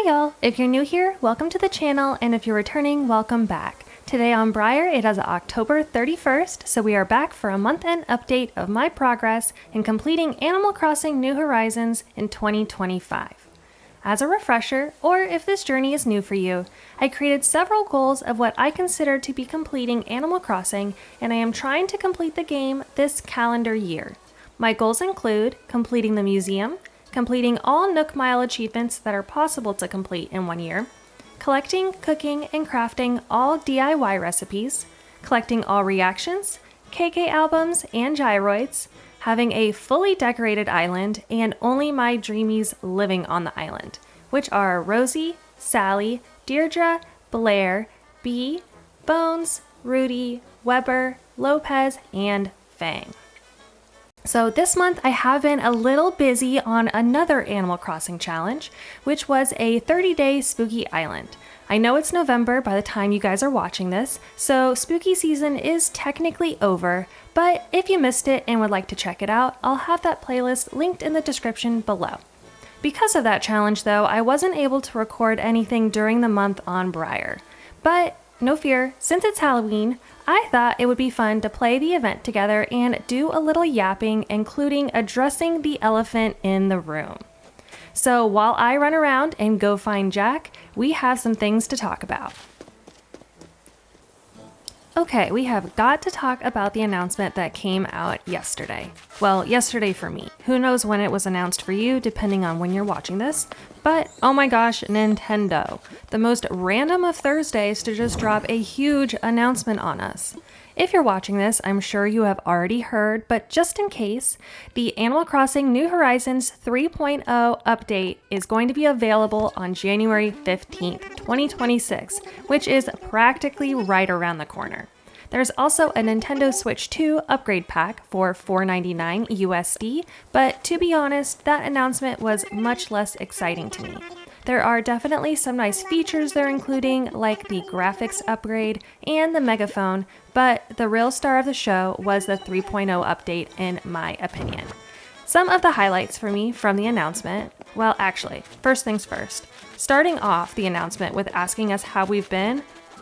y'all! If you're new here, welcome to the channel, and if you're returning, welcome back. Today on Briar, it is October 31st, so we are back for a month-end update of my progress in completing Animal Crossing New Horizons in 2025. As a refresher, or if this journey is new for you, I created several goals of what I consider to be completing Animal Crossing, and I am trying to complete the game this calendar year. My goals include completing the museum, completing all Nook Mile achievements that are possible to complete in 1 year, collecting, cooking, and crafting all DIY recipes, collecting all reactions, KK albums, and gyroids, having a fully decorated island, and only my dreamies living on the island, which are Rosie, Sally, Deirdre, Blair, Bee, Bones, Rudy, Weber, Lopez, and Fang. So this month I have been a little busy on another Animal Crossing challenge, which was a 30-day spooky island. I know it's November by the time you guys are watching this, so spooky season is technically over, but if you missed it and would like to check it out, I'll have that playlist linked in the description below. Because of that challenge though, I wasn't able to record anything during the month on Briar. But no fear, since it's Halloween, I thought it would be fun to play the event together and do a little yapping, including addressing the elephant in the room. So while I run around and go find Jack, we have some things to talk about. Okay, we have got to talk about the announcement that came out yesterday. Well, yesterday for me. Who knows when it was announced for you, depending on when you're watching this. But, oh my gosh, Nintendo. The most random of Thursdays to just drop a huge announcement on us. If you're watching this, I'm sure you have already heard, but just in case, the Animal Crossing New Horizons 3.0 update is going to be available on January 15th, 2026, which is practically right around the corner. There's also a Nintendo Switch 2 upgrade pack for $4.99 USD, but to be honest, that announcement was much less exciting to me. There are definitely some nice features they're including, like the graphics upgrade and the megaphone, but the real star of the show was the 3.0 update in my opinion. Some of the highlights for me from the announcement, well actually, first things first, starting off the announcement with asking us how we've been,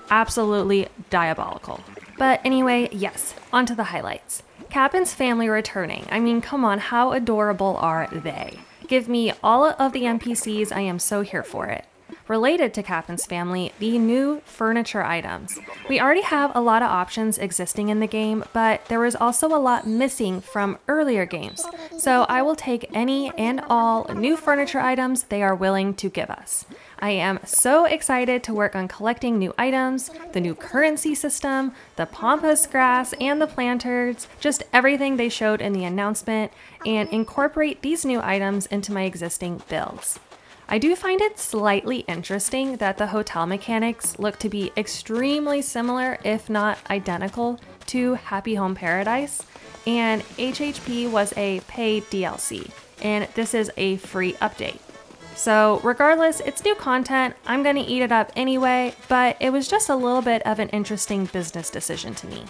absolutely diabolical. But anyway, yes, onto the highlights. Captain's family returning. I mean, come on, how adorable are they? Give me all of the NPCs, I am so here for it. Related to Captain's family, the new furniture items. We already have a lot of options existing in the game, but there was also a lot missing from earlier games. So I will take any and all new furniture items they are willing to give us. I am so excited to work on collecting new items, the new currency system, the pampas grass and the planters, just everything they showed in the announcement, and incorporate these new items into my existing builds. I do find it slightly interesting that the hotel mechanics look to be extremely similar, if not identical, to Happy Home Paradise, and HHP was a paid DLC, and this is a free update. So regardless, it's new content, I'm gonna eat it up anyway, but it was just a little bit of an interesting business decision to me.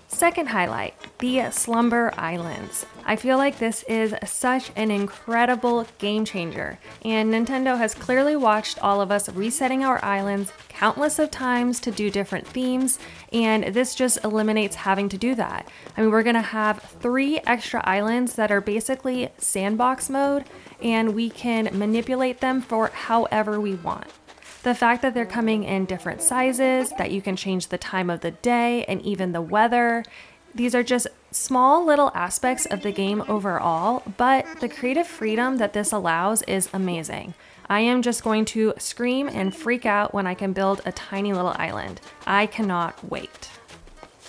Second highlight, the Slumber Islands. I feel like this is such an incredible game changer, and Nintendo has clearly watched all of us resetting our islands countless of times to do different themes, and this just eliminates having to do that. I mean, we're gonna have 3 extra islands that are basically sandbox mode, and we can manipulate them for however we want. The fact that they're coming in different sizes, that you can change the time of the day and even the weather, these are just small little aspects of the game overall, but the creative freedom that this allows is amazing. I am just going to scream and freak out when I can build a tiny little island. I cannot wait.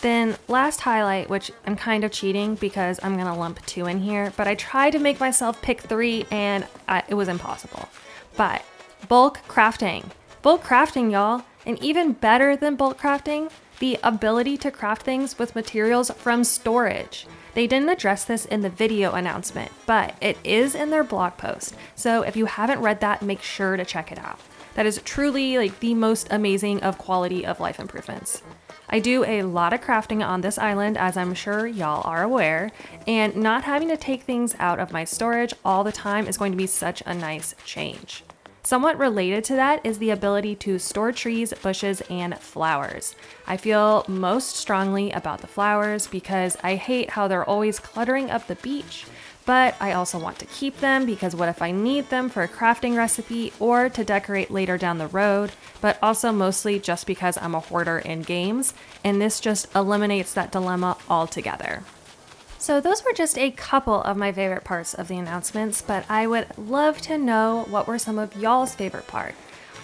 Then last highlight, which I'm kind of cheating because I'm gonna lump 2 in here, but I tried to make myself pick 3 and it was impossible. But bulk crafting. Bulk crafting, y'all, and even better than bulk crafting, the ability to craft things with materials from storage. They didn't address this in the video announcement, but it is in their blog post, so if you haven't read that, make sure to check it out. That is truly like the most amazing of quality of life improvements. I do a lot of crafting on this island, as I'm sure y'all are aware, and not having to take things out of my storage all the time is going to be such a nice change. Somewhat related to that is the ability to store trees, bushes, and flowers. I feel most strongly about the flowers because I hate how they're always cluttering up the beach. But I also want to keep them because what if I need them for a crafting recipe or to decorate later down the road, but also mostly just because I'm a hoarder in games, and this just eliminates that dilemma altogether. So those were just a couple of my favorite parts of the announcements, but I would love to know what were some of y'all's favorite part.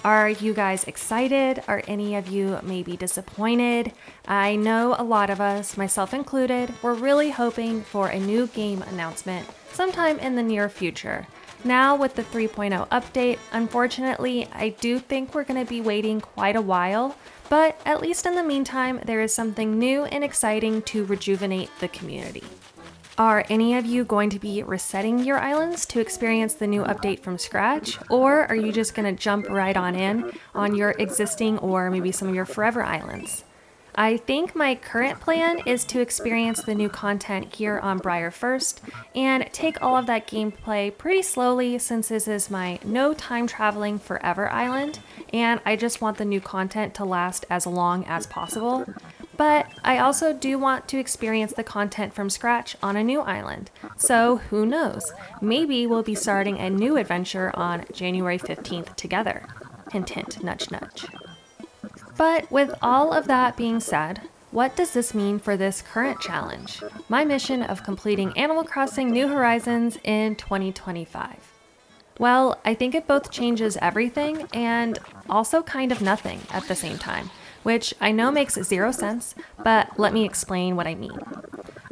Are you guys excited? Are any of you maybe disappointed? I know a lot of us, myself included, were really hoping for a new game announcement sometime in the near future. Now with the 3.0 update, unfortunately, I do think we're going to be waiting quite a while, but at least in the meantime, there is something new and exciting to rejuvenate the community. Are any of you going to be resetting your islands to experience the new update from scratch, or are you just going to jump right on in on your existing or maybe some of your forever islands? I think my current plan is to experience the new content here on Briar first and take all of that gameplay pretty slowly since this is my no time traveling forever island and I just want the new content to last as long as possible. But I also do want to experience the content from scratch on a new island. So who knows? Maybe we'll be starting a new adventure on January 15th together. Hint, hint, nudge, nudge. But with all of that being said, what does this mean for this current challenge? My mission of completing Animal Crossing New Horizons in 2025. Well, I think it both changes everything and also kind of nothing at the same time, which I know makes zero sense, but let me explain what I mean.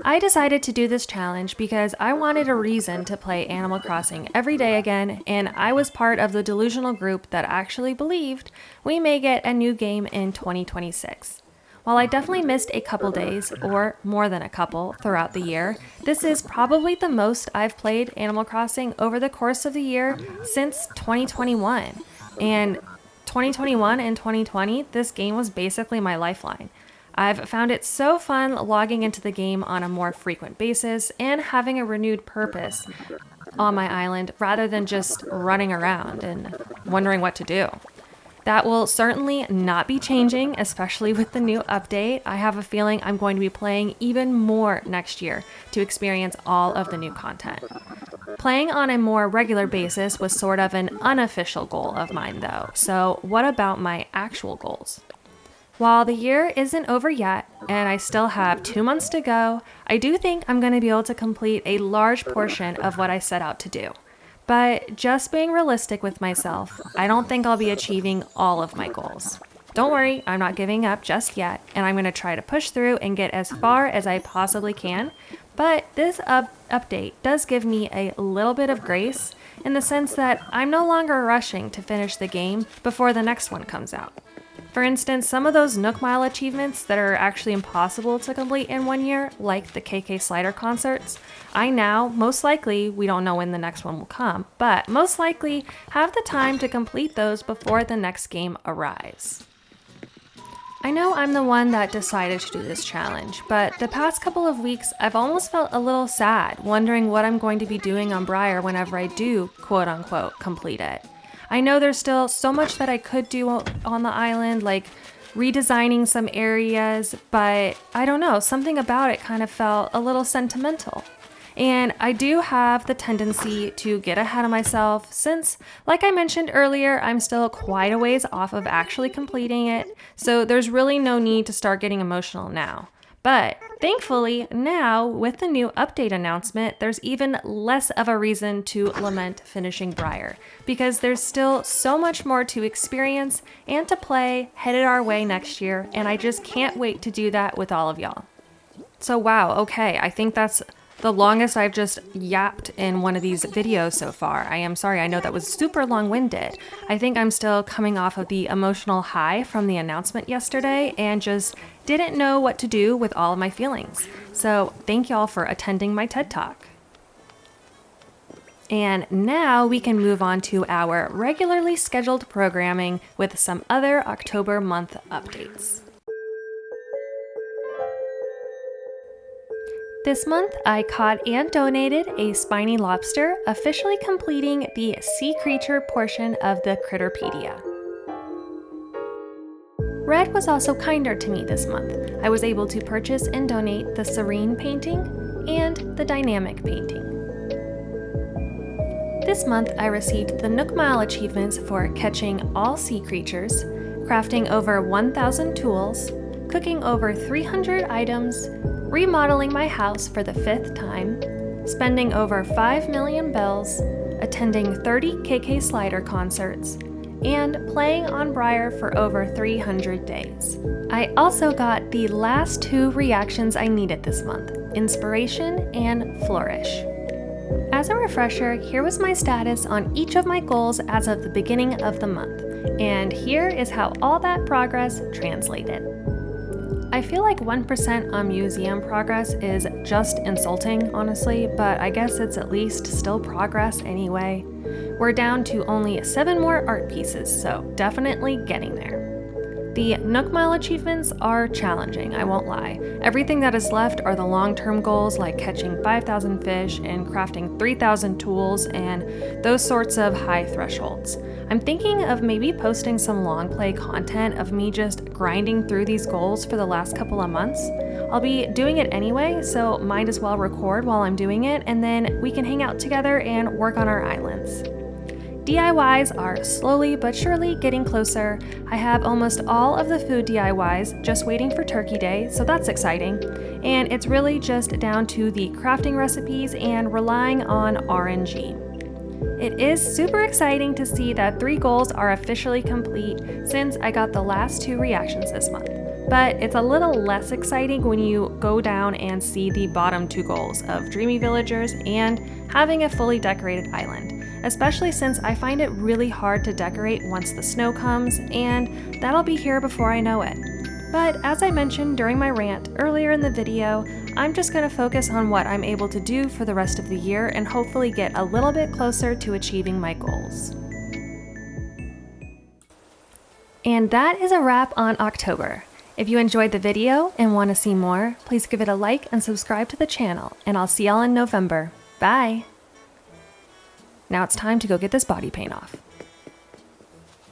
I decided to do this challenge because I wanted a reason to play Animal Crossing every day again, and I was part of the delusional group that actually believed we may get a new game in 2026. While I definitely missed a couple days, or more than a couple, throughout the year, this is probably the most I've played Animal Crossing over the course of the year since 2021. And 2021 and 2020, this game was basically my lifeline. I've found it so fun logging into the game on a more frequent basis and having a renewed purpose on my island rather than just running around and wondering what to do. That will certainly not be changing, especially with the new update. I have a feeling I'm going to be playing even more next year to experience all of the new content. Playing on a more regular basis was sort of an unofficial goal of mine though, so what about my actual goals? While the year isn't over yet, and I still have 2 months to go, I do think I'm going to be able to complete a large portion of what I set out to do. But just being realistic with myself, I don't think I'll be achieving all of my goals. Don't worry, I'm not giving up just yet, and I'm going to try to push through and get as far as I possibly can. But this update does give me a little bit of grace in the sense that I'm no longer rushing to finish the game before the next one comes out. For instance, some of those Nook Mile achievements that are actually impossible to complete in 1 year, like the KK Slider concerts, I now, most likely, we don't know when the next one will come, but most likely have the time to complete those before the next game arrives. I know I'm the one that decided to do this challenge, but the past couple of weeks I've almost felt a little sad, wondering what I'm going to be doing on Briar whenever I do, quote unquote, complete it. I know there's still so much that I could do on the island, like redesigning some areas, but I don't know, something about it kind of felt a little sentimental. And I do have the tendency to get ahead of myself since, like I mentioned earlier, I'm still quite a ways off of actually completing it, so there's really no need to start getting emotional now. But thankfully, now with the new update announcement, there's even less of a reason to lament finishing Briar, because there's still so much more to experience and to play headed our way next year, and I just can't wait to do that with all of y'all. So wow, okay, I think that's the longest I've just yapped in one of these videos so far. I am sorry, I know that was super long-winded. I think I'm still coming off of the emotional high from the announcement yesterday and just didn't know what to do with all of my feelings. So thank y'all for attending my TED Talk. And now we can move on to our regularly scheduled programming with some other October month updates. This month, I caught and donated a spiny lobster, officially completing the sea creature portion of the Critterpedia. Red was also kinder to me this month. I was able to purchase and donate the Serene painting and the Dynamic painting. This month, I received the Nook Mile achievements for catching all sea creatures, crafting over 1,000 tools, cooking over 300 items, remodeling my house for the 5th time, spending over 5 million bells, attending 30 KK Slider concerts, and playing on Briar for over 300 days. I also got the last 2 reactions I needed this month, Inspiration and Flourish. As a refresher, here was my status on each of my goals as of the beginning of the month, and here is how all that progress translated. I feel like 1% on museum progress is just insulting, honestly, but I guess it's at least still progress anyway. We're down to only 7 more art pieces, so definitely getting there. The Nook Mile achievements are challenging, I won't lie. Everything that is left are the long-term goals like catching 5,000 fish and crafting 3,000 tools and those sorts of high thresholds. I'm thinking of maybe posting some long play content of me just grinding through these goals for the last couple of months. I'll be doing it anyway, so might as well record while I'm doing it, and then we can hang out together and work on our islands. DIYs are slowly but surely getting closer. I have almost all of the food DIYs just waiting for Turkey Day, so that's exciting. And it's really just down to the crafting recipes and relying on RNG. It is super exciting to see that 3 goals are officially complete since I got the last 2 reactions this month. But it's a little less exciting when you go down and see the bottom 2 goals of Dreamy Villagers and having a fully decorated island. Especially since I find it really hard to decorate once the snow comes, and that'll be here before I know it. But as I mentioned during my rant earlier in the video, I'm just going to focus on what I'm able to do for the rest of the year and hopefully get a little bit closer to achieving my goals. And that is a wrap on October. If you enjoyed the video and want to see more, please give it a like and subscribe to the channel, and I'll see y'all in November. Bye! Now it's time to go get this body paint off.